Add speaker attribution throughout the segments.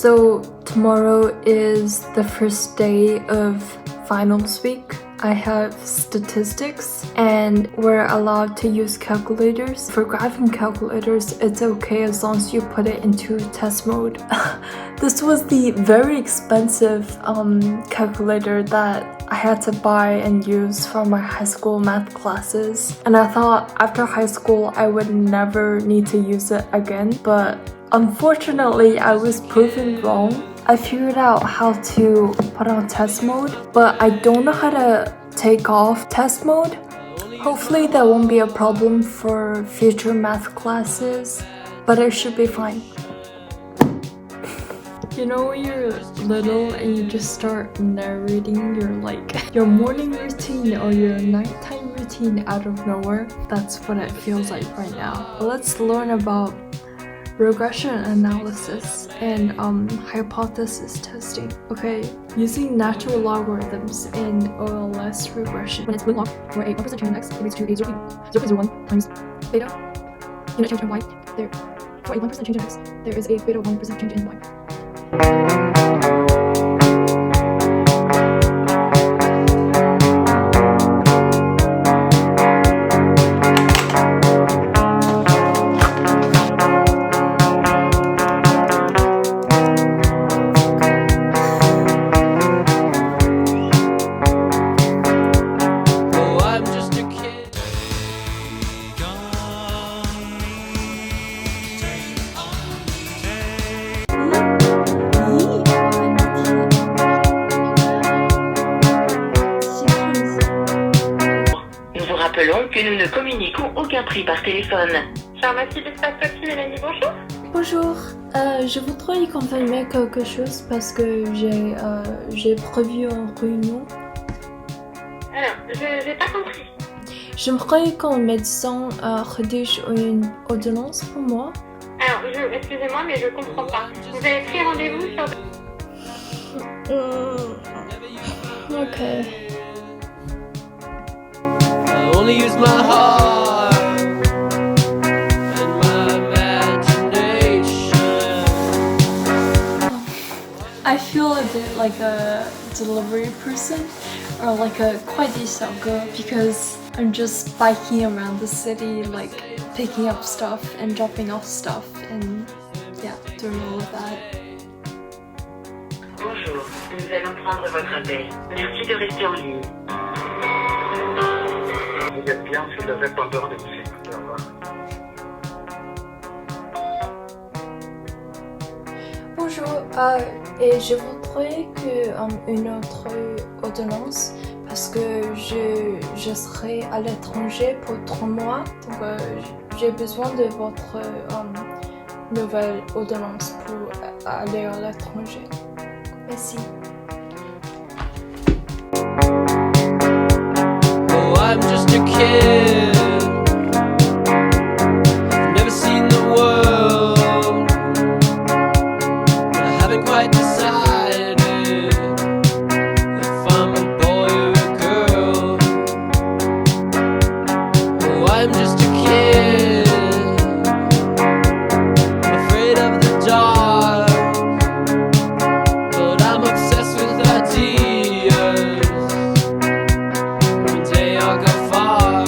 Speaker 1: So tomorrow is the first day of finals week. I have statistics and we're allowed to use calculators. For graphing calculators, it's okay as long as you put it into test mode. This was the very expensive calculator that I had to buy and use for my high school math classes. And I thought after high school I would never need to use it again, but unfortunately I was proven wrong. I figured out how to put on test mode, but I don't know how to take off test mode. Hopefully that won't be a problem for future math classes, but it should be fine. You know when you're little and you just start narrating your morning routine or your nighttime routine out of nowhere? That's what it feels like right now. Let's learn about regression analysis and hypothesis testing. Okay, using natural logarithms in OLS regression. When it's log or a 1% change in x equals to a 0.01 times beta unit change in y, there for a 1% change in x, there is a beta 1% change in y.
Speaker 2: Rappelons que nous ne communiquons aucun prix par téléphone.
Speaker 3: Pharmacie d'Espace Petit, Mélanie, bonjour.
Speaker 1: Bonjour, je voudrais y confirmer quelque chose parce que j'ai prévu une réunion.
Speaker 3: Alors, je n'ai pas compris.
Speaker 1: J'aimerais qu'un médecin rédige une ordonnance pour moi.
Speaker 3: Alors, excusez-moi, mais je comprends pas. Vous avez pris rendez-vous sur...
Speaker 1: Ok.
Speaker 4: Only use my heart and my imagination.
Speaker 1: I feel a bit like a delivery person or like a 快递小哥 because I'm just biking around the city, like picking up stuff and dropping off stuff and yeah, doing all of that.
Speaker 2: Bonjour, nous allons prendre votre appel. Merci de rester en ligne.
Speaker 5: Vous êtes bien, c'est le répondeur de musique. Au revoir.
Speaker 1: Bonjour, et je voudrais une autre ordonnance parce que je serai à l'étranger pour 3 mois, donc j'ai besoin de votre nouvelle ordonnance pour aller à l'étranger. Merci.
Speaker 4: I'm just a kid, never seen the world, but I haven't quite decided if I'm a boy or a girl. Oh, I'm just a kid, afraid of the dark, but I'm obsessed with ideas. One day I'll go far.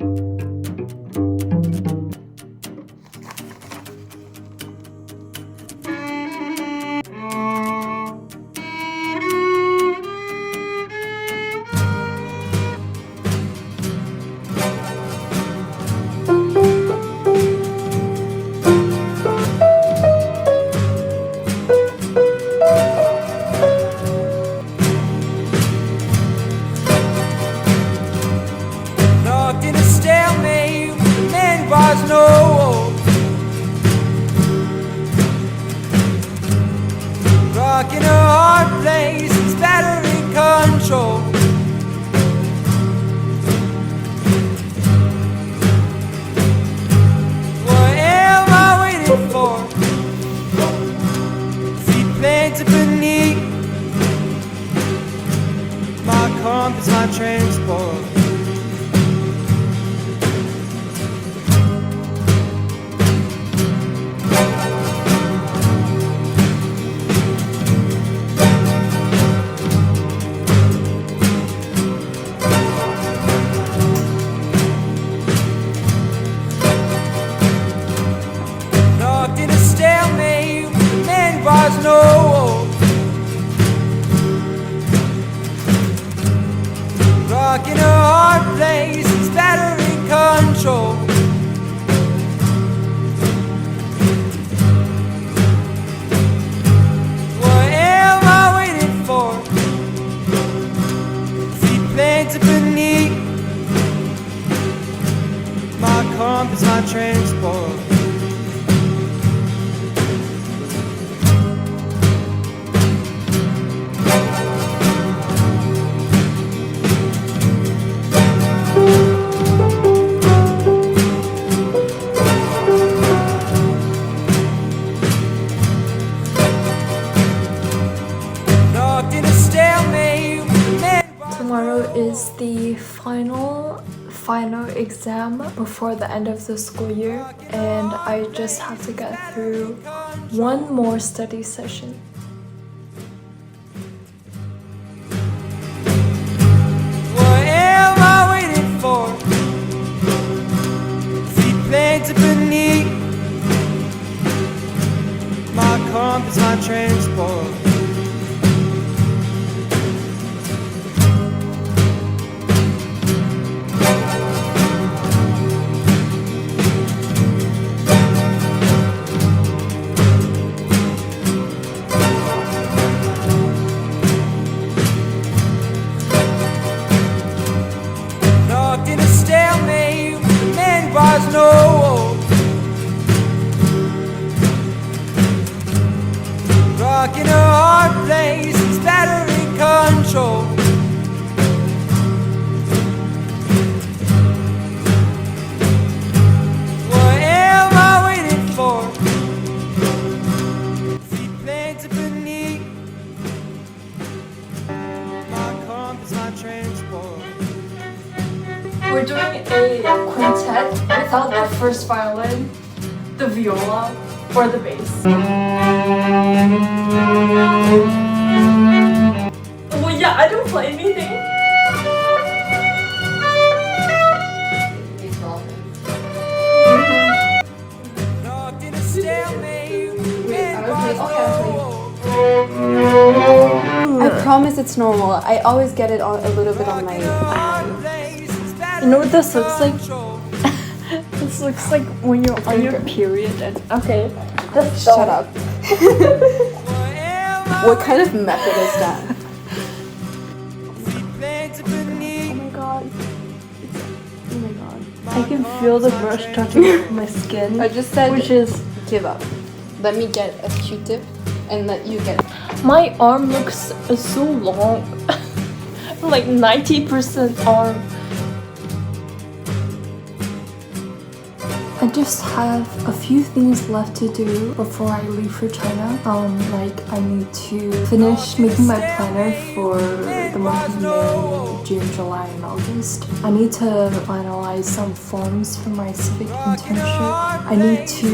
Speaker 6: Locked in a stalemate with the man was no hope. Rock in a hard place, it's battery control. What am I waiting for? Feet planted beneath my compass, my transport. Locked in a stalemate with the man was no hope. Rock in a hard place, it's battery control. What am I waiting for? Feet planted beneath my compass, my transport. Locked in a stalemate with the man.
Speaker 1: Tomorrow is the final exam before the end of the school year, and I just have to get through one more study session.
Speaker 6: What am I waiting for? Feet planted beneath my compass, my transport. Locked in a stalemate with the man was no hope. Rock in a hard place, it's battery control. What am I waiting for? Feet planted beneath my compass, my transport.
Speaker 1: We're doing a quintet without the first violin, the viola, or the bass. Well, yeah, I don't play anything.
Speaker 6: Locked in a stalemate with the man was no hope.
Speaker 7: I promise it's normal. I always get it on a little bit on my
Speaker 1: You know what this looks like? This looks like when you're on your period. And, okay, just
Speaker 7: Shut up. What kind of method is that?
Speaker 1: Oh my god. Oh my god. I can feel the brush touching my skin.
Speaker 7: I just said
Speaker 1: which is
Speaker 7: give up. Let me get a Q-tip and let you get.
Speaker 1: my arm looks so long. Like 90% arm. I just have a few things left to do before I leave for China. Like I need to finish making my planner for the month of May, June, July, and August. I need to finalize some forms for my civic internship. I need to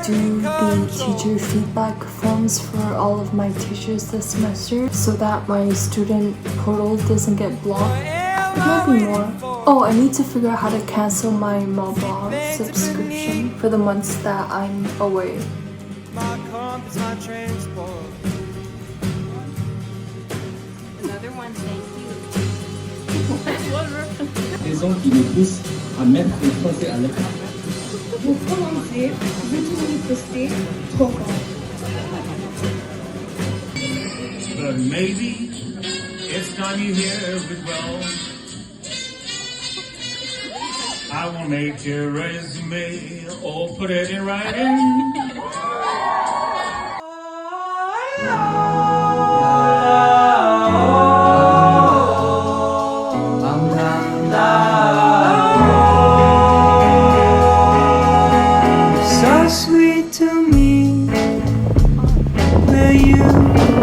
Speaker 1: do the teacher feedback forms for all of my teachers this semester so that my student portal doesn't get blocked. Might be more. Oh, I need to figure out how to cancel my mobile subscription for the months that I'm away.
Speaker 6: My compass, my transport.
Speaker 7: Another one, thank you.
Speaker 8: Raison qui nous pousse à mettre le français à l'écart.
Speaker 9: Vous commencez, vous devez poster trop fort.
Speaker 10: But maybe it's time you hear it well. I will make your resume or put it in writing.
Speaker 6: So sweet to me. Will you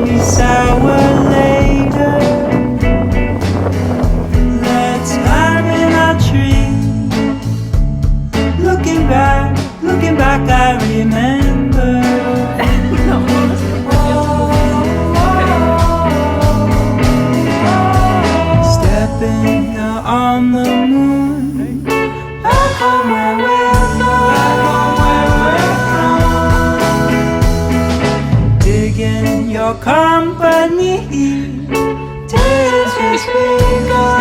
Speaker 6: be sour later? Let's climb in our tree. Looking back, I remember. Stepping out on the moon. Back home where we're from. Digging your company. Days just begun.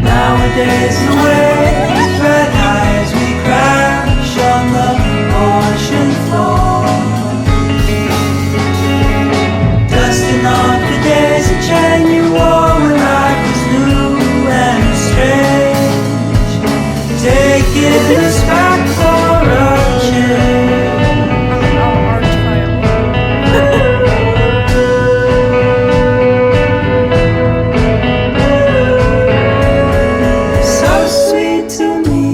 Speaker 6: Nowadays the waves red high as we crash on the ocean floor. Dusting off the days of January when life was new and strange. Taking us back for a change. So sweet to me,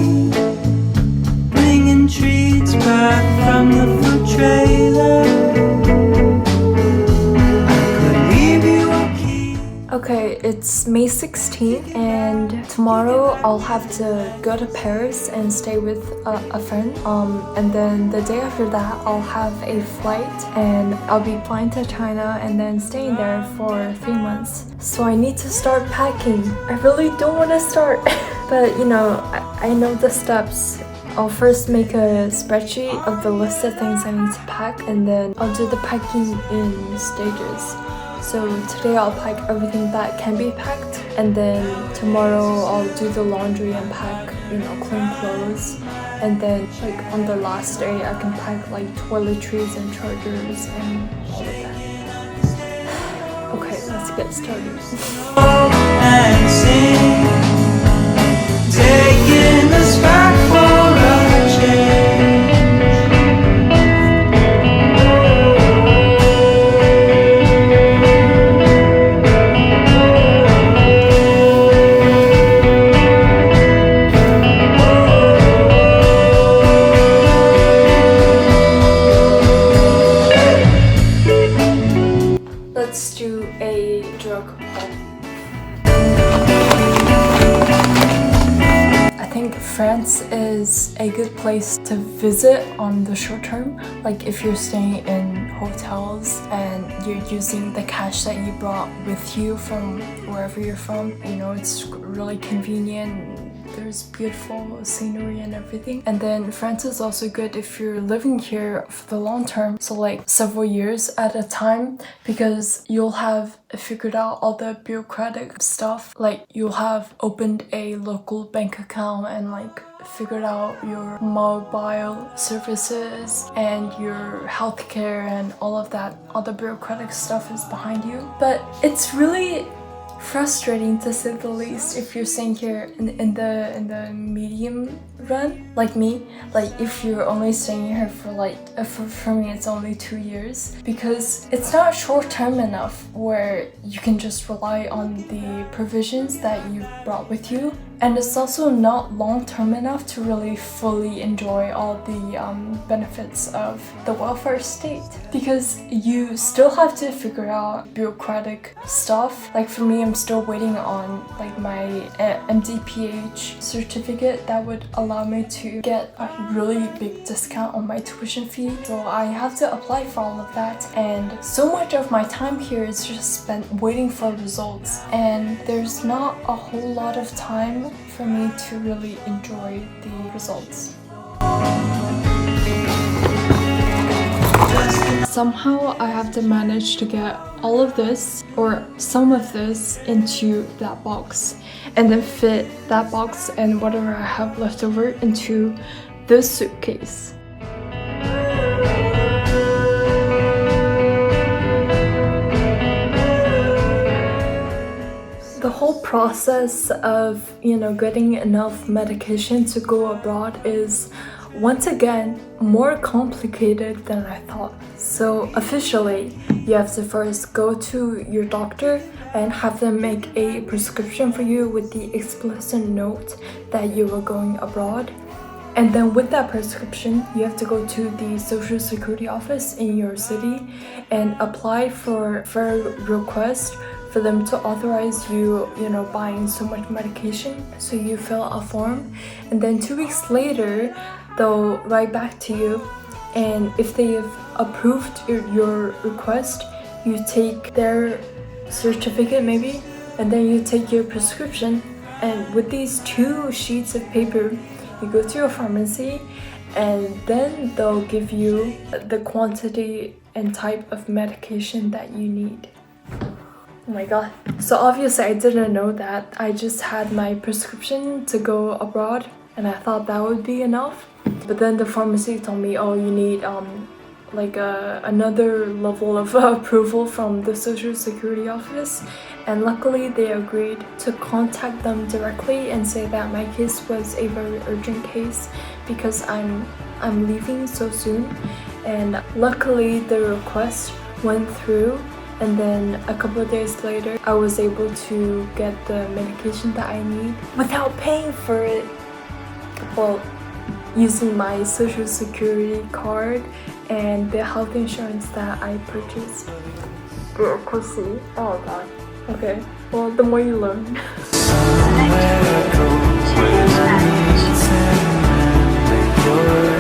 Speaker 6: bringing treats back from the food trailer. I could leave you a key.
Speaker 1: Okay, it's May 16th and tomorrow I'll have to go to Paris and stay with a friend. And then the day after that I'll have a flight and I'll be flying to China and then staying there for 3 months. So I need to start packing. I really don't want to start, but you know, I know the steps. I'll first make a spreadsheet of the list of things I need to pack and then I'll do the packing in stages. So today I'll pack everything that can be packed and then tomorrow I'll do the laundry and pack, you know, clean clothes. And then like on the last day I can pack like toiletries and chargers and all of that. Okay, let's get started.
Speaker 6: And sing, taking us back for a change.
Speaker 1: Let's do a drug haul. I think France is a good place to visit on the short term. Like if you're staying in hotels and you're using the cash that you brought with you from wherever you're from, you know, it's really convenient. There's beautiful scenery and everything. And then France is also good if you're living here for the long term, so like several years at a time, because you'll have figured out all the bureaucratic stuff. Like you'll have opened a local bank account and like figured out your mobile services and your healthcare and all of that. All the bureaucratic stuff is behind you. But it's really frustrating to say the least if you're staying here in the medium run, like me. Like if you're only staying here for like for me it's only 2 years, because it's not short term enough where you can just rely on the provisions that you brought with you And it's also not long-term enough to really fully enjoy all the benefits of the welfare state, because you still have to figure out bureaucratic stuff. Like for me, I'm still waiting on like my MDPH certificate that would allow me to get a really big discount on my tuition fee. So I have to apply for all of that, and so much of my time here is just spent waiting for results, and there's not a whole lot of time for me to really enjoy the results. Somehow I have to manage to get all of this or some of this into that box, and then fit that box and whatever I have left over into this suitcase. The whole process of, getting enough medication to go abroad is, once again, more complicated than I thought. So officially, you have to first go to your doctor and have them make a prescription for you with the explicit note that you were going abroad. And then with that prescription, you have to go to the Social Security office in your city and apply for a request for them to authorize you, buying so much medication. So you fill a form, and then 2 weeks later, they'll write back to you. And if they have approved your request, you take their certificate maybe, and then you take your prescription. And with these 2 sheets of paper, you go to your pharmacy, and then they'll give you the quantity and type of medication that you need. Oh my god. So obviously I didn't know that. I just had my prescription to go abroad, and I thought that would be enough. But then the pharmacy told me, oh, you need another level of approval from the Social Security office. And luckily they agreed to contact them directly and say that my case was a very urgent case because I'm leaving so soon. And luckily the request went through, and then a couple of days later I was able to get the medication that I need without paying for it. Well, using my Social Security card and the health insurance that I purchased. Bureaucracy. Oh god. Okay. Well, the more you learn.
Speaker 6: Somewhere I go, where the needs and your